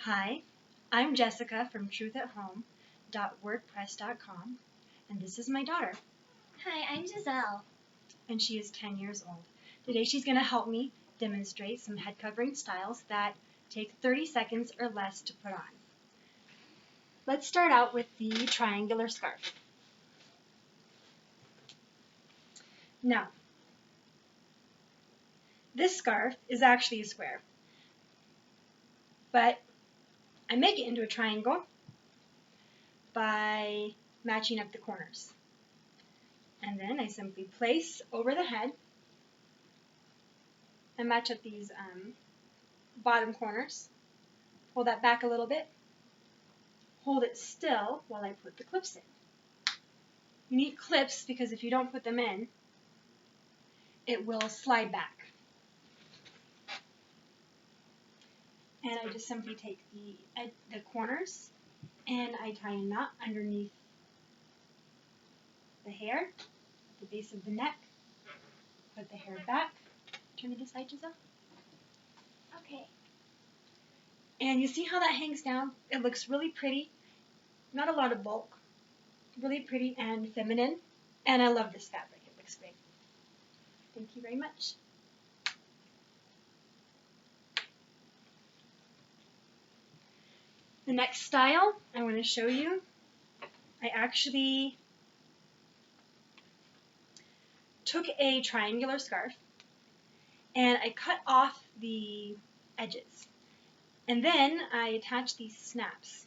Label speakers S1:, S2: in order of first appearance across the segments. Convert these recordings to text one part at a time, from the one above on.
S1: Hi, I'm Jessica from truthathome.wordpress.com, and this is my daughter,
S2: Hi, I'm Giselle.
S1: and she is 10 years old. Today she's going to help me demonstrate some head covering styles that take 30 seconds or less to put on. Let's start out with the triangular scarf. Now, this scarf is actually a square, but I make it into a triangle by matching up the corners. And then I simply place over the head and match up these bottom corners. Pull that back a little bit. Hold it still while I put the clips in. You need clips because if you don't put them in, it will slide back. And I just simply take the corners and I tie a knot underneath the hair at the base of the neck. Put the hair back. Turn to the side, Giselle.
S2: Okay.
S1: And you see how that hangs down? It looks really pretty. Not a lot of bulk. Really pretty and feminine. And I love this fabric. It looks great. Thank you very much. The next style I want to show you, I actually took a triangular scarf and I cut off the edges. And then I attached these snaps.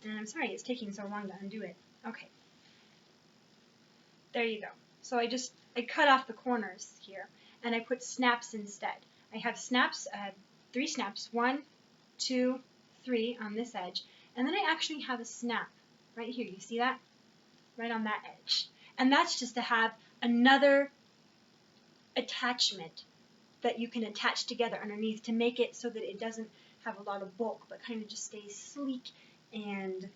S1: And I'm sorry it's taking so long to undo it. Okay. There you go. So I cut off the corners here and I put snaps instead. I have snaps, 3 snaps, 1, 2, 3 on this edge. And then I actually have a snap right here. You see that? Right on that edge. And that's just to have another attachment that you can attach together underneath to make it so that it doesn't have a lot of bulk but kind of just stays sleek and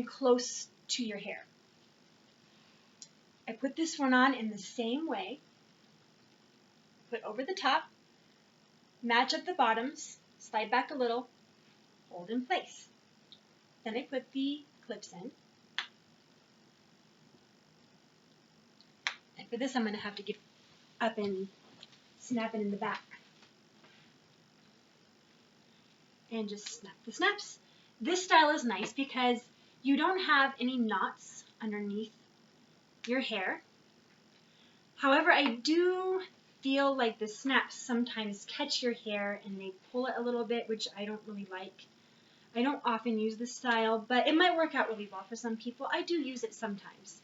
S1: close to your hair. I put this one on in the same way. Put over the top, match up the bottoms, slide back a little, hold in place. Then I put the clips in. And for this I'm going to have to get up and snap it in the back. And just snap the snaps. This style is nice because you don't have any knots underneath your hair. However, I do feel like the snaps sometimes catch your hair and they pull it a little bit, which I don't really like. I don't often use this style, but it might work out really well for some people. I do use it sometimes.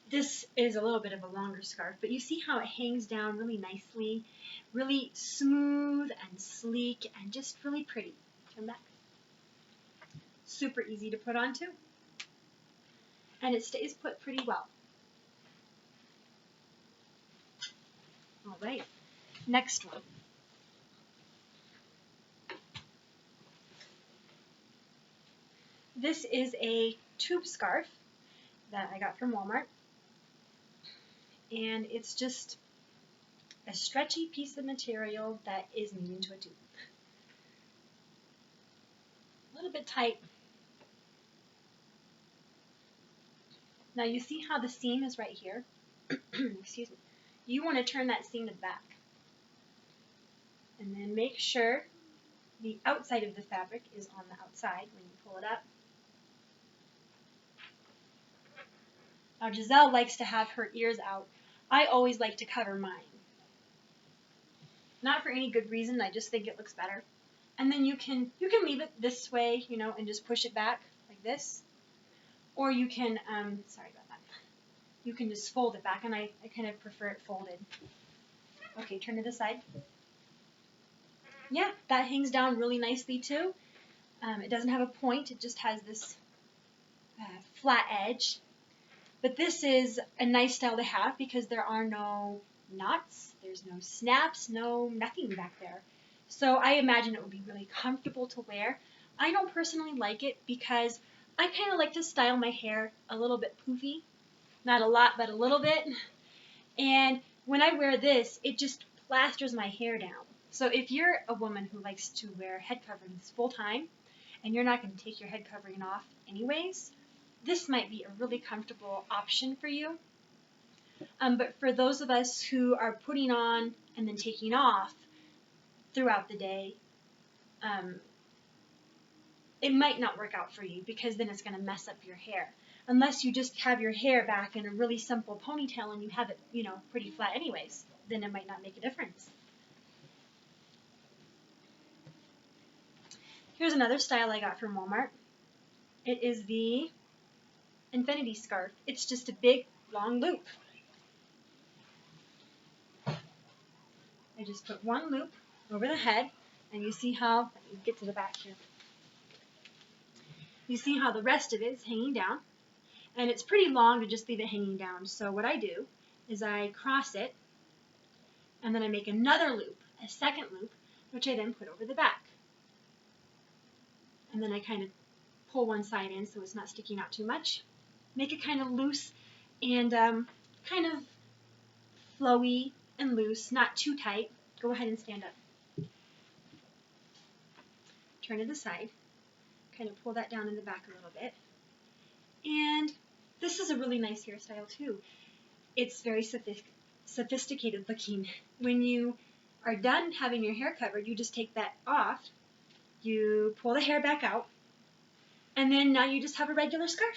S1: This is a little bit of a longer scarf, but you see how it hangs down really nicely, really smooth and sleek and just really pretty. Turn back. Super easy to put on too. And it stays put pretty well. All right, next one. This is a tube scarf that I got from Walmart. And it's just a stretchy piece of material that is made into a tube. A little bit tight. Now you see how the seam is right here? Excuse me. You want to turn that seam to the back. And then make sure the outside of the fabric is on the outside when you pull it up. Now Giselle likes to have her ears out. I always like to cover mine. Not for any good reason, I just think it looks better. And then you can leave it this way, you know, and just push it back like this. Or you can, sorry about that. You can just fold it back, and I kind of prefer it folded. Okay, turn to the side. Yeah, that hangs down really nicely too. It doesn't have a point, it just has this flat edge. But this is a nice style to have because there are no knots, there's no snaps, nothing back there. So I imagine it would be really comfortable to wear. I don't personally like it because I kind of like to style my hair a little bit poofy. Not a lot, but a little bit. And when I wear this, it just plasters my hair down. So if you're a woman who likes to wear head coverings full time, and you're not going to take your head covering off anyways, this might be a really comfortable option for you. But for those of us who are putting on and then taking off throughout the day, it might not work out for you because then it's going to mess up your hair. Unless you just have your hair back in a really simple ponytail and you have it, pretty flat anyways, then it might not make a difference. Here's another style I got from Walmart. It is the Infinity Scarf. It's just a big, long loop. I just put one loop over the head, and you see how, let me get to the back here. You see how the rest of it is hanging down, and it's pretty long to just leave it hanging down. So what I do is I cross it, and then I make another loop, a second loop, which I then put over the back. And then I kind of pull one side in so it's not sticking out too much. Make it kind of loose and kind of flowy and loose, not too tight. Go ahead and stand up. Turn to the side. Kind of pull that down in the back a little bit. And this is a really nice hairstyle too. It's very sophisticated looking. When you are done having your hair covered, you just take that off. You pull the hair back out, and then now you just have a regular scarf.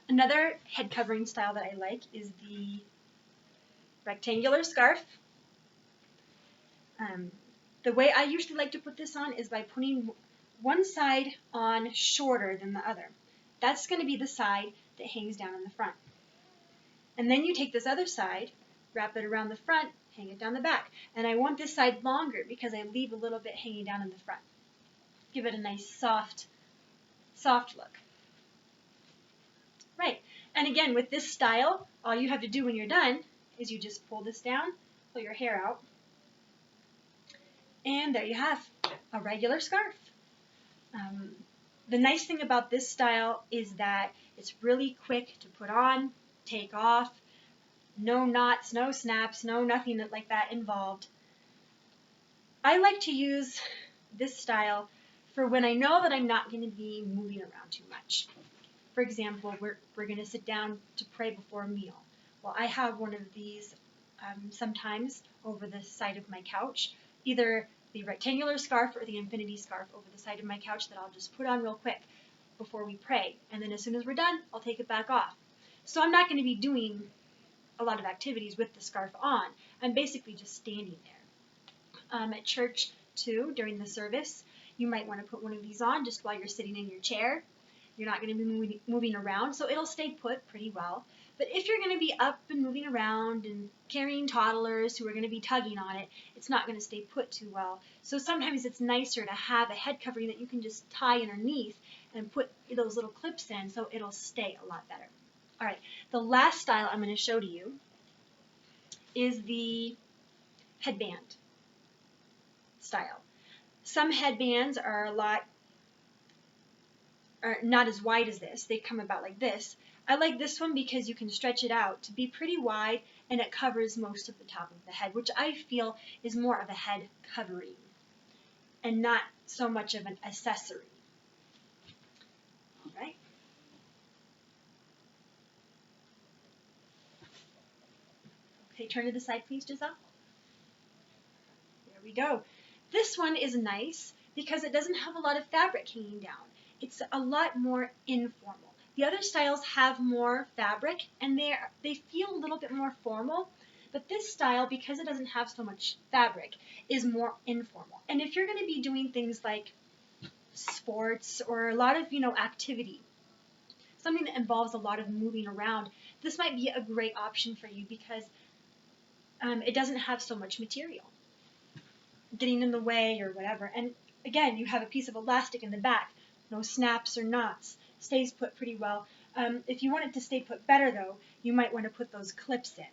S1: Another head covering style that I like is the rectangular scarf. The way I usually like to put this on is by putting one side on shorter than the other. That's going to be the side that hangs down in the front. And then you take this other side, wrap it around the front, hang it down the back. And I want this side longer because I leave a little bit hanging down in the front. Give it a nice soft look. Right. And again, with this style, all you have to do when you're done is you just pull this down, pull your hair out, and there you have a regular scarf. The nice thing about this style is that it's really quick to put on, take off, no knots, no snaps, no nothing like that involved. I like to use this style for when I know that I'm not going to be moving around too much. For example, we're going to sit down to pray before a meal. Well, I have one of these sometimes over the side of my couch, either the rectangular scarf or the infinity scarf over the side of my couch that I'll just put on real quick before we pray. And then as soon as we're done, I'll take it back off. So I'm not going to be doing a lot of activities with the scarf on. I'm basically just standing there. At church, too, during the service, you might want to put one of these on just while you're sitting in your chair. You're not going to be moving around, so it'll stay put pretty well. But if you're going to be up and moving around and carrying toddlers who are going to be tugging on it, it's not going to stay put too well. So sometimes it's nicer to have a head covering that you can just tie underneath and put those little clips in so it'll stay a lot better. All right, the last style I'm going to show to you is the headband style. Some headbands are not as wide as this. They come about like this. I like this one because you can stretch it out to be pretty wide and it covers most of the top of the head, which I feel is more of a head covering and not so much of an accessory. All right. Okay, turn to the side, please, Giselle. There we go. This one is nice because it doesn't have a lot of fabric hanging down. It's a lot more informal. The other styles have more fabric and they feel a little bit more formal, but this style, because it doesn't have so much fabric, is more informal. And if you're going to be doing things like sports or a lot of, activity, something that involves a lot of moving around, this might be a great option for you because it doesn't have so much material getting in the way or whatever. And again, you have a piece of elastic in the back, no snaps or knots. Stays put pretty well. If you want it to stay put better, though, you might want to put those clips in.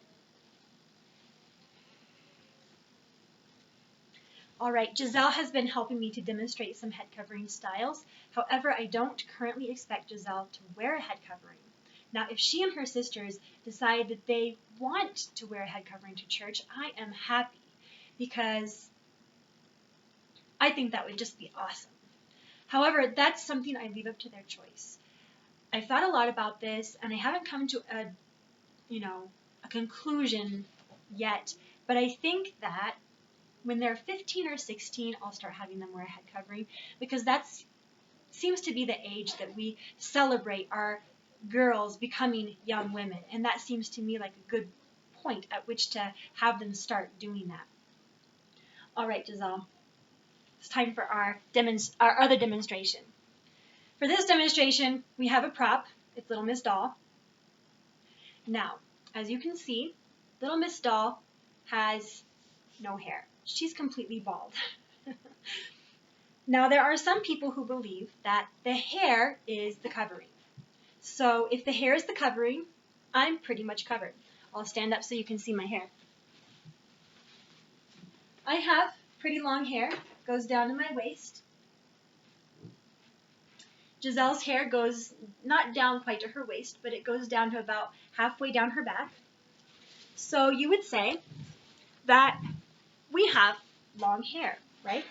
S1: All right, Giselle has been helping me to demonstrate some head covering styles. However, I don't currently expect Giselle to wear a head covering. Now, if she and her sisters decide that they want to wear a head covering to church, I am happy because I think that would just be awesome. However, that's something I leave up to their choice. I've thought a lot about this, and I haven't come to a conclusion yet, but I think that when they're 15 or 16, I'll start having them wear a head covering, because that seems to be the age that we celebrate our girls becoming young women, and that seems to me like a good point at which to have them start doing that. All right, Giselle, it's time for our other demonstration. For this demonstration, we have a prop. It's Little Miss Doll. Now, as you can see, Little Miss Doll has no hair. She's completely bald. Now, there are some people who believe that the hair is the covering. So if the hair is the covering, I'm pretty much covered. I'll stand up so you can see my hair. I have pretty long hair, goes down to my waist. Giselle's hair goes not down quite to her waist, but it goes down to about halfway down her back. So you would say that we have long hair, right?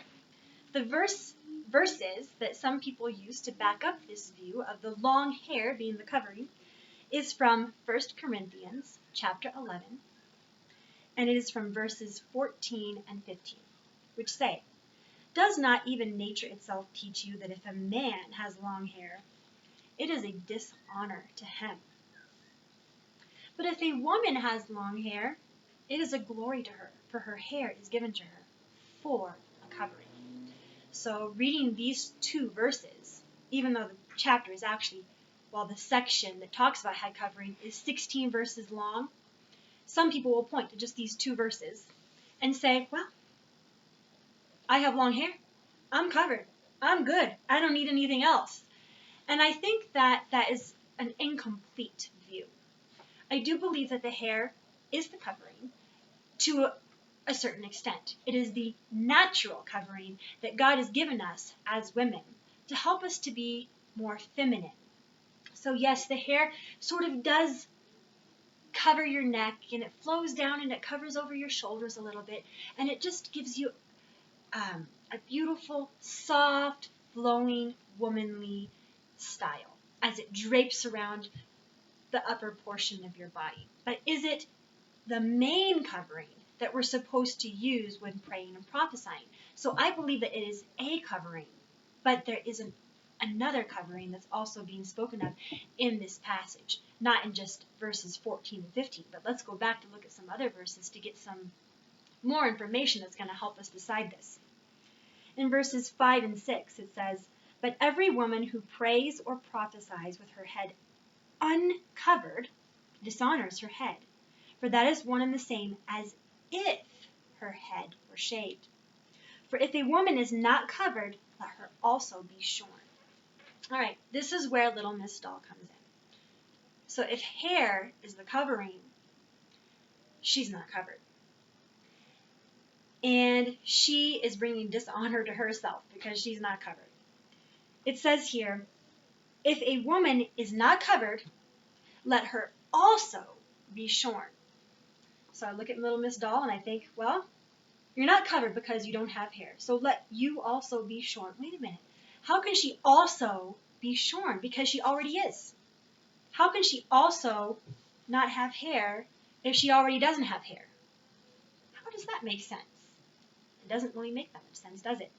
S1: The verses that some people use to back up this view of the long hair being the covering is from 1 Corinthians chapter 11, and it is from verses 14 and 15, which say, "Does not even nature itself teach you that if a man has long hair, it is a dishonor to him? But if a woman has long hair, it is a glory to her, for her hair is given to her for a covering." So reading these two verses, even though the chapter is actually, the section that talks about head covering is 16 verses long, some people will point to just these two verses and say, well, I have long hair. I'm covered. I'm good. I don't need anything else. And I think that that is an incomplete view. I do believe that the hair is the covering to a certain extent. It is the natural covering that God has given us as women to help us to be more feminine. So yes, the hair sort of does cover your neck, and it flows down and it covers over your shoulders a little bit, and it just gives you a beautiful, soft, flowing, womanly style as it drapes around the upper portion of your body. But is it the main covering that we're supposed to use when praying and prophesying? So I believe that it is a covering, but there is another covering that's also being spoken of in this passage, not in just verses 14 and 15, but let's go back to look at some other verses to get some more information that's going to help us decide this. In verses 5 and 6, it says, "But every woman who prays or prophesies with her head uncovered dishonors her head, for that is one and the same as if her head were shaved. For if a woman is not covered, let her also be shorn." All right, this is where Little Miss Doll comes in. So if hair is the covering, she's not covered. And she is bringing dishonor to herself because she's not covered. It says here, "If a woman is not covered, let her also be shorn." So I look at Little Miss Doll and I think, well, you're not covered because you don't have hair. So let you also be shorn. Wait a minute. How can she also be shorn? Because she already is. How can she also not have hair if she already doesn't have hair? How does that make sense? It doesn't really make that much sense, does it?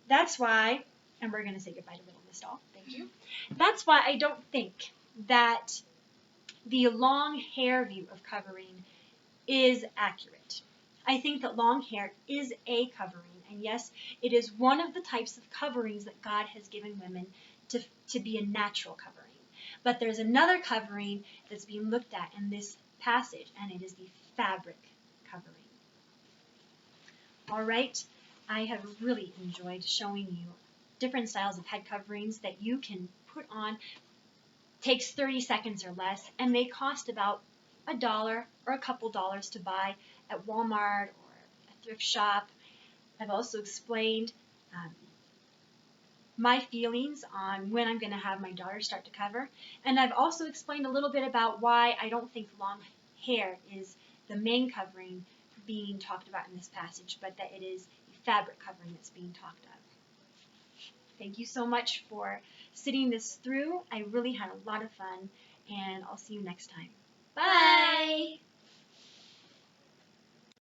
S1: That's why, and we're going to say goodbye to Little Miss Doll. Thank you. That's why I don't think that the long hair view of covering is accurate. I think that long hair is a covering, and yes, it is one of the types of coverings that God has given women to be a natural covering. But there's another covering that's being looked at in this passage, and it is the fabric covering. All right, I have really enjoyed showing you different styles of head coverings that you can put on. Takes 30 seconds or less, and they cost about $1 or a couple dollars to buy at Walmart or a thrift shop. I've also explained my feelings on when I'm going to have my daughter start to cover. And I've also explained a little bit about why I don't think long hair is the main covering being talked about in this passage, but that it is a fabric covering that's being talked of. Thank you so much for sitting this through. I really had a lot of fun, and I'll see you next time. Bye!